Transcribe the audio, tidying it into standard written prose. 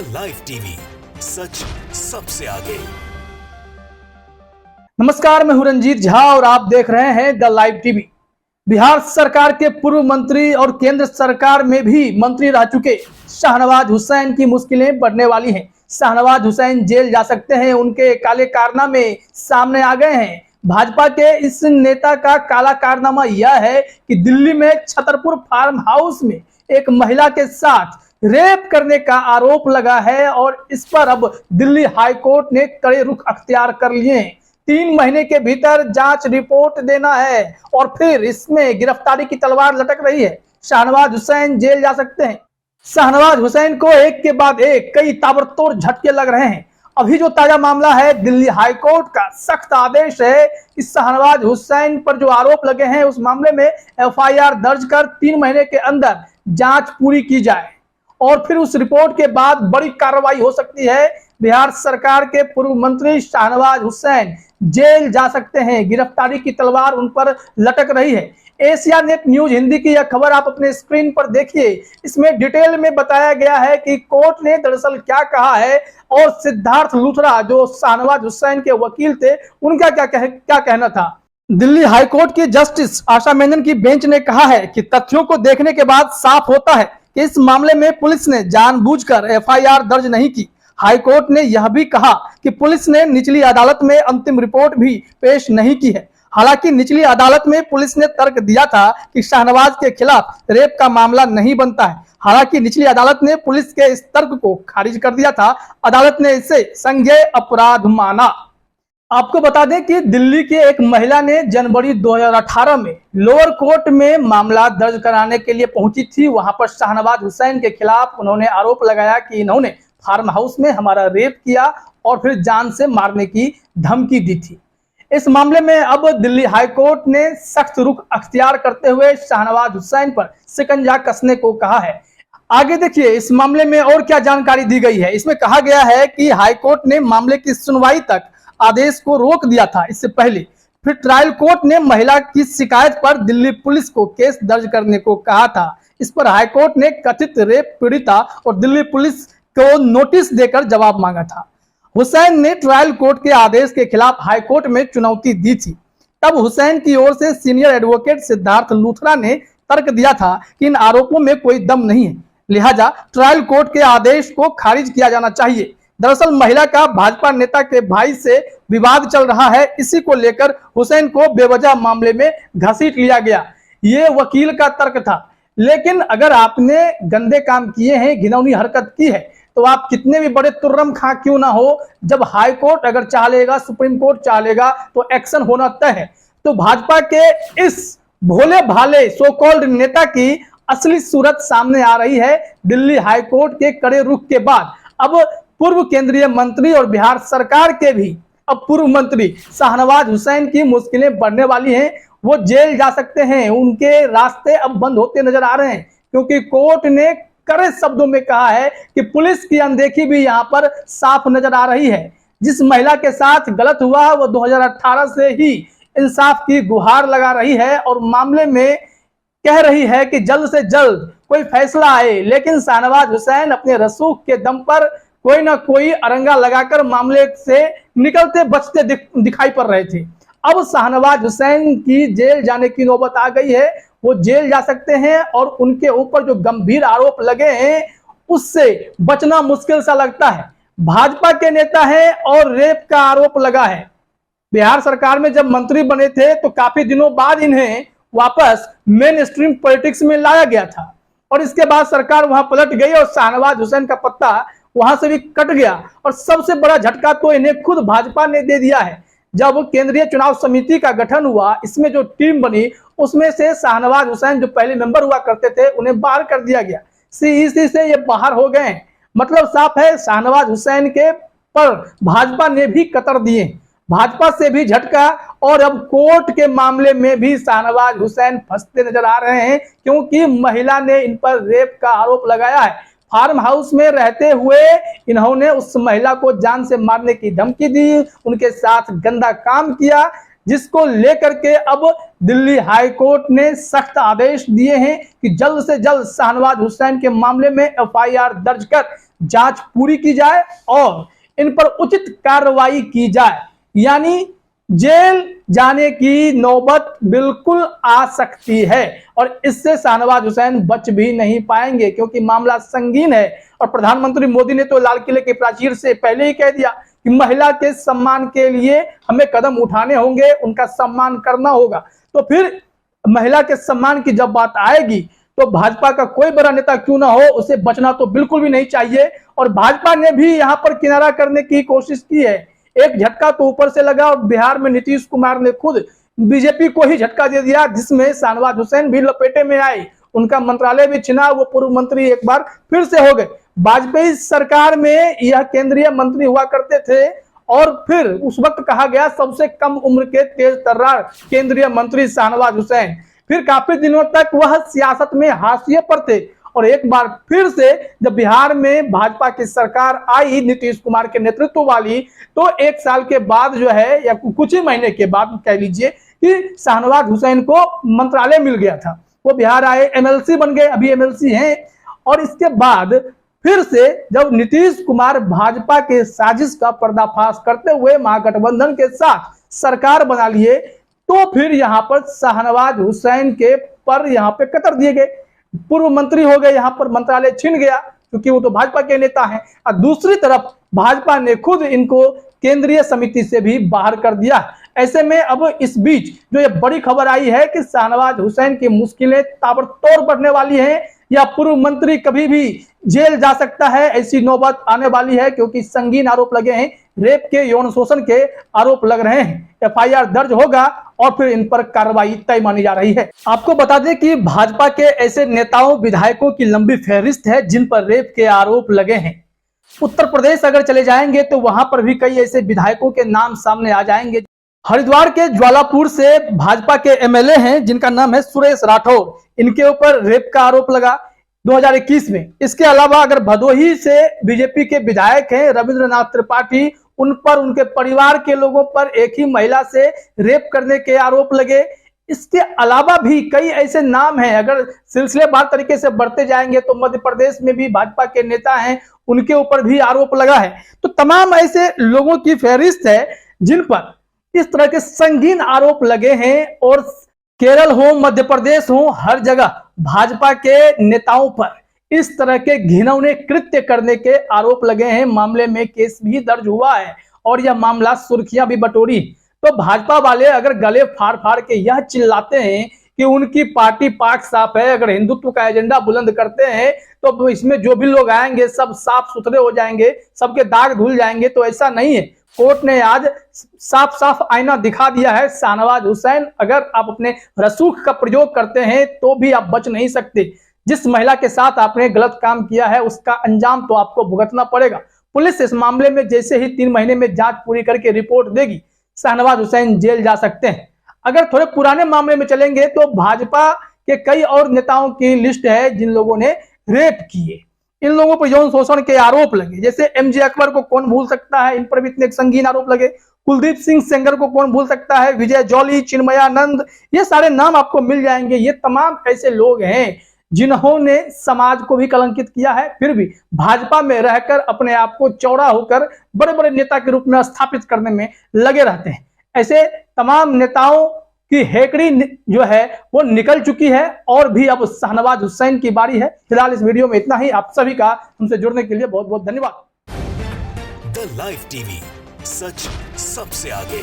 The live TV, सच सबसे आगे। नमस्कार, मैं हूं रंजीत झा और आप देख रहे हैं द लाइव टीवी। बिहार सरकार के पूर्व मंत्री और केंद्र सरकार में भी मंत्री रह चुके शाहनवाज हुसैन की मुश्किलें बढ़ने वाली हैं। शाहनवाज हुसैन जेल जा सकते हैं, उनके काले कारनामे सामने आ गए हैं। भाजपा के इस नेता का काला कारनामा यह है कि दिल्ली में छतरपुर फार्म हाउस में एक महिला के साथ रेप करने का आरोप लगा है और इस पर अब दिल्ली हाई कोर्ट ने कड़े रुख अख्तियार कर लिए हैं। 3 महीने के भीतर जांच रिपोर्ट देना है और फिर इसमें गिरफ्तारी की तलवार लटक रही है। शाहनवाज हुसैन जेल जा सकते हैं। शाहनवाज हुसैन को एक के बाद एक कई ताबड़तोड़ झटके लग रहे हैं। अभी जो ताजा मामला है, दिल्ली हाई कोर्ट का सख्त आदेश है कि शाहनवाज हुसैन पर जो आरोप लगे हैं उस मामले में एफआईआर दर्ज कर 3 महीने के अंदर जांच पूरी की जाए और फिर उस रिपोर्ट के बाद बड़ी कार्रवाई हो सकती है। बिहार सरकार के पूर्व मंत्री शाहनवाज हुसैन जेल जा सकते हैं। गिरफ्तारी की तलवार उन पर लटक रही है। एशिया नेट न्यूज हिंदी की यह खबर आप अपने स्क्रीन पर देखिए। इसमें डिटेल में बताया गया है कि कोर्ट ने दरअसल क्या कहा है और सिद्धार्थ लूथरा जो शाहनवाज हुसैन के वकील थे उनका क्या कहना था। दिल्ली हाई कोर्ट की जस्टिस आशा मेनन की बेंच ने कहा है कि तथ्यों को देखने के बाद साफ होता है कि इस मामले में पुलिस ने जानबूझकर एफआईआर दर्ज नहीं की। हाई कोर्ट ने यह भी कहा कि पुलिस ने निचली अदालत में अंतिम रिपोर्ट भी पेश नहीं की है। हालांकि निचली अदालत में पुलिस ने तर्क दिया था कि शाहनवाज के खिलाफ रेप का मामला नहीं बनता है। हालांकि निचली अदालत ने पुलिस के इस तर्क को खारिज कर दिया था। अदालत ने इसे संज्ञेय अपराध माना। आपको बता दें कि दिल्ली की एक महिला ने जनवरी 2018 में लोअर कोर्ट में मामला दर्ज कराने के लिए पहुंची थी। वहां पर शाहनवाज हुसैन के खिलाफ उन्होंने आरोप लगाया कि इन्होंने फार्म हाउस में हमारा रेप किया और फिर जान से मारने की धमकी दी थी। इस मामले में अब दिल्ली हाई कोर्ट ने सख्त रुख अख्तियार करते हुए शाहनवाज हुसैन पर शिकंजा कसने को कहा है। आगे देखिए इस मामले में और क्या जानकारी दी गई है। इसमें कहा गया है कि हाई कोर्ट ने मामले की सुनवाई तक आदेश को रोक दिया था। इससे पहले फिर ट्रायल कोर्ट ने महिला की शिकायत पर दिल्ली पुलिस को केस दर्ज करने को कहा था। इस पर हाई कोर्ट ने कथित रेप पीड़िता और दिल्ली पुलिस को नोटिस देकर जवाब मांगा था। हुसैन ने ट्रायल कोर्ट के आदेश के खिलाफ हाई कोर्ट में चुनौती दी थी। तब हुसैन की ओर से सीनियर एडवोकेट सिद्धार्थ लूथरा ने तर्क दिया था कि इन आरोपों में कोई दम नहीं है, लिहाजा ट्रायल कोर्ट के आदेश को खारिज किया जाना चाहिए। दरअसल महिला का भाजपा नेता के भाई से विवाद चल रहा है। इसी को लेकर हुसैन को बेवजह मामले में घसीट लिया गया, ये वकील का तर्क था। लेकिन अगर आपने गंदे काम किए हैं, घिनौनी हरकत की है, तो आप कितने भी बड़े तुर्रम खां क्यों ना हो, जब हाई कोर्ट अगर चाह लेगा, सुप्रीम कोर्ट चाह लेगा तो एक्शन होना तय है। तो भाजपा के इस भोले भाले सो कॉल्ड नेता की असली सूरत सामने आ रही है दिल्ली हाई कोर्ट के कड़े रुख के बाद। अब पूर्व केंद्रीय मंत्री और बिहार सरकार के भी अब पूर्व मंत्री शाहनवाज हुसैन की मुश्किलें बढ़ने वाली हैं। वो जेल जा सकते हैं। उनके रास्ते अब बंद होते नजर आ रहे हैं क्योंकि कोर्ट ने कड़े शब्दों में कहा है कि पुलिस की अनदेखी भी यहाँ पर साफ नजर आ रही है। जिस महिला के साथ गलत हुआ वो 2018 से ही इंसाफ की गुहार लगा रही है और मामले में कह रही है कि जल्द से जल्द कोई फैसला आए। लेकिन शाहनवाज हुसैन अपने रसूख के दम पर कोई ना कोई अरंगा लगाकर मामले से निकलते बचते दिखाई पड़ रहे थे। अब शाहनवाज हुसैन की जेल जाने की नौबत आ गई है। वो जेल जा सकते हैं और उनके ऊपर जो गंभीर आरोप लगे हैं उससे बचना मुश्किल सा लगता है। भाजपा के नेता हैं और रेप का आरोप लगा है। बिहार सरकार में जब मंत्री बने थे तो काफी दिनों बाद इन्हें वापस मेन स्ट्रीम पॉलिटिक्स में लाया गया था और इसके बाद सरकार वहां पलट गई और शाहनवाज हुसैन का पत्ता वहां से भी कट गया। और सबसे बड़ा झटका तो इन्हें खुद भाजपा ने दे दिया है। जब केंद्रीय चुनाव समिति का गठन हुआ, इसमें जो टीम बनी उसमें से शाहनवाज हुसैन जो पहले मेंबर हुआ करते थे उन्हें बाहर कर दिया गया। सीईसी से ये बाहर हो गए। मतलब साफ है शाहनवाज हुसैन के पर भाजपा ने भी कतर दिए। भाजपा से भी झटका और अब कोर्ट के मामले में भी शाहनवाज हुसैन फंसते नजर आ रहे हैं क्योंकि महिला ने इन पर रेप का आरोप लगाया है। फार्म हाउस में रहते हुए इन्होंने उस महिला को जान से मारने की धमकी दी, उनके साथ गंदा काम किया। जिसको लेकर के अब दिल्ली हाई कोर्ट ने सख्त आदेश दिए हैं कि जल्द से जल्द शाहनवाज हुसैन के मामले में एफआईआर दर्ज कर जांच पूरी की जाए और इन पर उचित कार्रवाई की जाए। यानी जेल जाने की नौबत बिल्कुल आ सकती है और इससे शाहनवाज हुसैन बच भी नहीं पाएंगे, क्योंकि मामला संगीन है। और प्रधानमंत्री मोदी ने तो लाल किले के प्राचीर से पहले ही कह दिया कि महिला के सम्मान के लिए हमें कदम उठाने होंगे, उनका सम्मान करना होगा। तो फिर महिला के सम्मान की जब बात आएगी तो भाजपा का कोई बड़ा नेता क्यों ना हो, उसे बचना तो बिल्कुल भी नहीं चाहिए। और भाजपा ने भी यहां पर किनारा करने की कोशिश की है। एक झटका तो ऊपर से लगा और बिहार में नीतीश कुमार ने खुद बीजेपी को ही झटका दे दिया, जिसमें शाहनवाज हुसैन भी लपेटे में आए, उनका मंत्रालय भी छिना, वो पूर्व मंत्री एक बार फिर से हो गए। वाजपेयी सरकार में यह केंद्रीय मंत्री हुआ करते थे और फिर उस वक्त कहा गया सबसे कम उम्र के तेज तर्रार केंद्रीय मंत्री शाहनवाज हुसैन। फिर काफी दिनों तक वह सियासत में हाशिए पर थे और एक बार फिर से जब बिहार में भाजपा की सरकार आई नीतीश कुमार के नेतृत्व वाली, तो एक साल के बाद जो है या कुछ ही महीने के बाद कह लीजिए कि शाहनवाज हुसैन को मंत्रालय मिल गया था। वो बिहार आए, एमएलसी बन गए, अभी एमएलसी हैं। और इसके बाद फिर से जब नीतीश कुमार भाजपा के साजिश का पर्दाफाश करते हुए महागठबंधन के साथ सरकार बना लिए, तो फिर यहाँ पर शाहनवाज हुसैन के पर यहाँ पे कतर दिए गए, पूर्व मंत्री हो गए, यहाँ पर मंत्रालय छिन गया क्योंकि वो तो भाजपा के नेता हैं। और दूसरी तरफ भाजपा ने खुद इनको केंद्रीय समिति से भी बाहर कर दिया। ऐसे में अब इस बीच जो ये बड़ी खबर आई है कि शाहनवाज हुसैन की मुश्किलें ताबड़तोड़ बढ़ने वाली हैं या पूर्व मंत्री कभी भी जेल जा सकता है, ऐसी नौबत आने वाली है, क्योंकि संगीन आरोप लगे हैं, रेप के, यौन शोषण के आरोप लग रहे हैं। एफआईआर दर्ज होगा और फिर इन पर कार्रवाई तय मानी जा रही है। आपको बता दें कि भाजपा के ऐसे नेताओं विधायकों की लंबी फहरिस्त है जिन पर रेप के आरोप लगे हैं। उत्तर प्रदेश अगर चले जाएंगे तो वहां पर भी कई ऐसे विधायकों के नाम सामने आ जाएंगे। हरिद्वार के ज्वालापुर से भाजपा के एमएलए हैं जिनका नाम है सुरेश राठौर, इनके ऊपर रेप का आरोप लगा 2021 में। इसके अलावा अगर भदोही से बीजेपी के विधायक हैं रविंद्रनाथ त्रिपाठी, उन पर, उनके परिवार के लोगों पर एक ही महिला से रेप करने के आरोप लगे। इसके अलावा भी कई ऐसे नाम हैं, अगर सिलसिलेवार तरीके से बढ़ते जाएंगे तो मध्य प्रदेश में भी भाजपा के नेता हैं, उनके ऊपर भी आरोप लगा है। तो तमाम ऐसे लोगों की फहरिस्त है जिन पर इस तरह के संगीन आरोप लगे हैं। और केरल हो, मध्य प्रदेश हो, हर जगह भाजपा के नेताओं पर इस तरह के घिनौने कृत्य करने के आरोप लगे हैं। मामले में केस भी दर्ज हुआ है और यह मामला सुर्खियां भी बटोरी। तो भाजपा वाले अगर गले फाड़ फाड़ के यह चिल्लाते हैं कि उनकी पार्टी पाक साफ है, अगर हिंदुत्व का एजेंडा बुलंद करते हैं तो इसमें जो भी लोग आएंगे सब साफ सुथरे हो जाएंगे, सबके दाग धुल जाएंगे, तो ऐसा नहीं है। कोर्ट ने आज साफ साफ आईना दिखा दिया है। शाहनवाज हुसैन, अगर आप अपने रसूख का प्रयोग करते हैं तो भी आप बच नहीं सकते। जिस महिला के साथ आपने गलत काम किया है उसका अंजाम तो आपको भुगतना पड़ेगा। पुलिस इस मामले में जैसे ही 3 महीने में जांच पूरी करके रिपोर्ट देगी, शाहनवाज हुसैन जेल जा सकते हैं। अगर थोड़े पुराने मामले में चलेंगे तो भाजपा के कई और नेताओं की लिस्ट है जिन लोगों ने रेप किए, इन लोगों पर यौन शोषण के आरोप लगे। जैसे एमजे अकबर को कौन भूल सकता है, इन पर भी इतने संगीन आरोप लगे। कुलदीप सिंह सेंगर को कौन भूल सकता है, विजय जौली, चिन्मयानंद, ये सारे नाम आपको मिल जाएंगे। ये तमाम ऐसे लोग हैं जिन्होंने समाज को भी कलंकित किया है, फिर भी भाजपा में रहकर अपने आप को चौड़ा होकर बड़े बड़े नेता के रूप में स्थापित करने में लगे रहते हैं। ऐसे तमाम नेताओं की हेकड़ी जो है वो निकल चुकी है और भी अब शाहनवाज हुसैन की बारी है। फिलहाल इस वीडियो में इतना ही। आप सभी का हमसे जुड़ने के लिए बहुत बहुत धन्यवाद। द लाइव टीवी, सच सबसे आगे।